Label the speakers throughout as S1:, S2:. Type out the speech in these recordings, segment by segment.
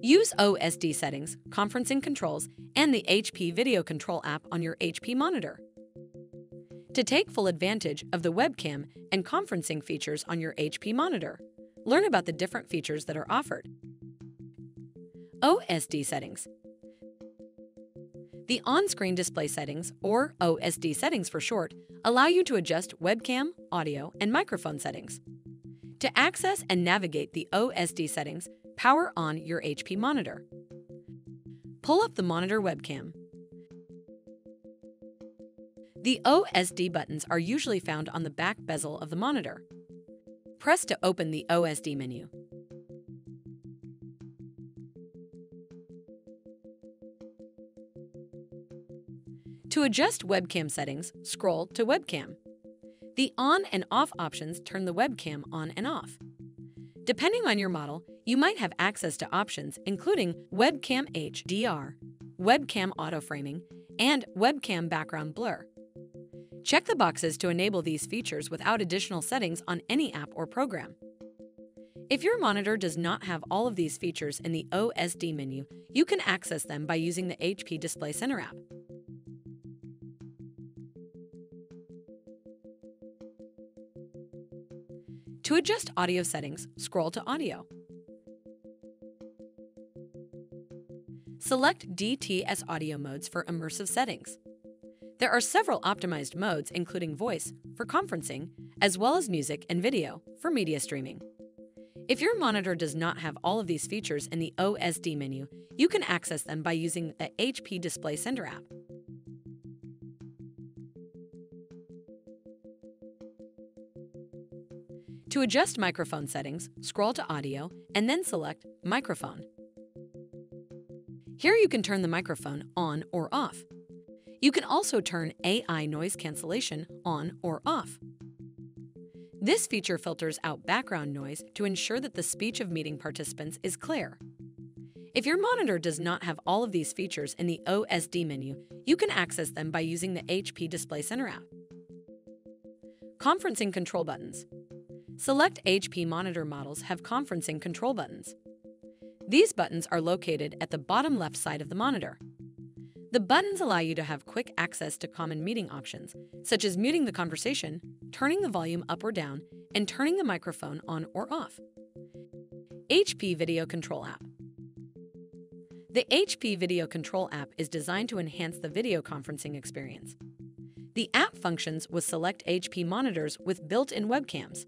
S1: Use OSD settings, conferencing controls, and the HP Video Control app on your HP monitor. To take full advantage of the webcam and conferencing features on your HP monitor, learn about the different features that are offered. OSD settings. The on-screen display settings, or OSD settings for short, allow you to adjust webcam, audio, and microphone settings. To access and navigate the OSD settings, power on your HP monitor. Pull up the monitor webcam. The OSD buttons are usually found on the back bezel of the monitor. Press to open the OSD menu. To adjust webcam settings, scroll to Webcam. The on and off options turn the webcam on and off. Depending on your model, you might have access to options including Webcam HDR, Webcam Auto Framing, and Webcam Background Blur. Check the boxes to enable these features without additional settings on any app or program. If your monitor does not have all of these features in the OSD menu, you can access them by using the HP Display Center app. To adjust audio settings, scroll to Audio. Select DTS audio modes for immersive settings. There are several optimized modes, including voice for conferencing, as well as music and video for media streaming. If your monitor does not have all of these features in the OSD menu, you can access them by using the HP Display Center app. To adjust microphone settings, scroll to Audio and then select Microphone. Here you can turn the microphone on or off. You can also turn AI noise cancellation on or off. This feature filters out background noise to ensure that the speech of meeting participants is clear. If your monitor does not have all of these features in the OSD menu, you can access them by using the HP Display Center app. Conferencing control buttons. Select HP monitor models have conferencing control buttons. These buttons are located at the bottom left side of the monitor. The buttons allow you to have quick access to common meeting options, such as muting the conversation, turning the volume up or down, and turning the microphone on or off. HP Video Control app. The HP Video Control app is designed to enhance the video conferencing experience. The app functions with select HP monitors with built-in webcams.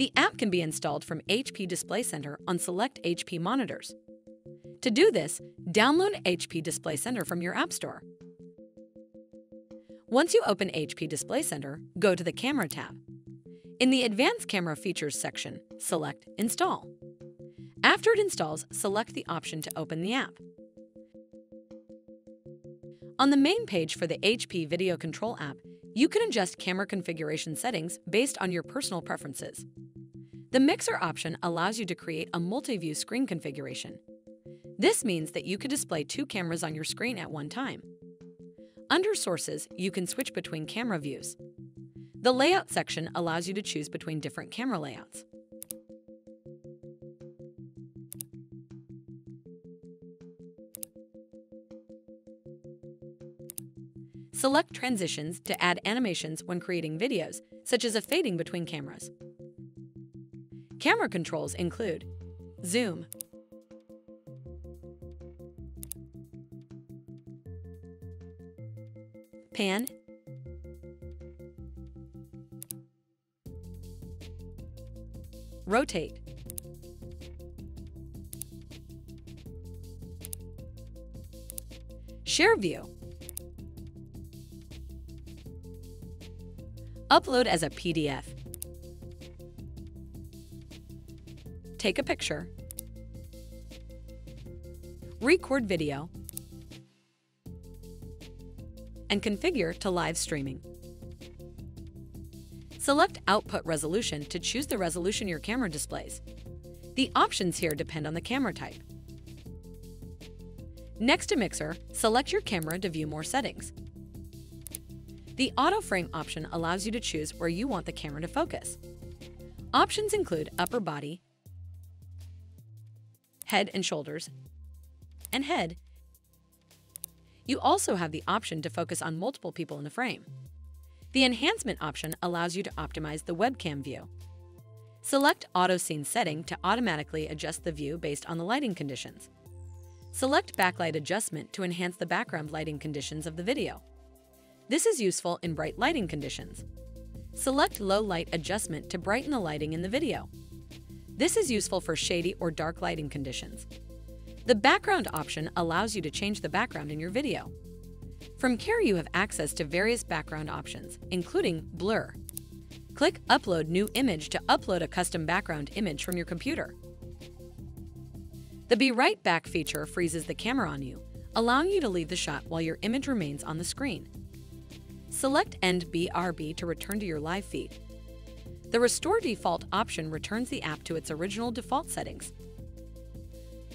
S1: The app can be installed from HP Display Center on select HP monitors. To do this, download HP Display Center from your App Store. Once you open HP Display Center, go to the Camera tab. In the Advanced Camera Features section, select Install. After it installs, select the option to open the app. On the main page for the HP Video Control app, you can adjust camera configuration settings based on your personal preferences. The Mixer option allows you to create a multi-view screen configuration. This means that you could display two cameras on your screen at one time. Under Sources, you can switch between camera views. The Layout section allows you to choose between different camera layouts. Select Transitions to add animations when creating videos, such as a fading between cameras. Camera controls include Zoom, Pan, Rotate, Share View, Upload as a PDF, Take a picture, Record video, and configure to live streaming. Select Output Resolution to choose the resolution your camera displays. The options here depend on the camera type. Next to Mixer, select your camera to view more settings. The Auto Frame option allows you to choose where you want the camera to focus. Options include upper body, Head and Shoulders, and Head. You also have the option to focus on multiple people in the frame. The Enhancement option allows you to optimize the webcam view. Select Auto Scene Setting to automatically adjust the view based on the lighting conditions. Select Backlight Adjustment to enhance the background lighting conditions of the video. This is useful in bright lighting conditions. Select Low Light Adjustment to brighten the lighting in the video. This is useful for shady or dark lighting conditions. The Background option allows you to change the background in your video. From here, you have access to various background options, including blur. Click Upload New Image to upload a custom background image from your computer. The Be Right Back feature freezes the camera on you, allowing you to leave the shot while your image remains on the screen. Select End BRB to return to your live feed. The Restore Default option returns the app to its original default settings.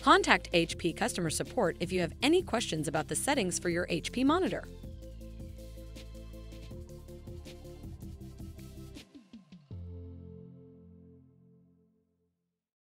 S1: Contact HP Customer Support if you have any questions about the settings for your HP monitor.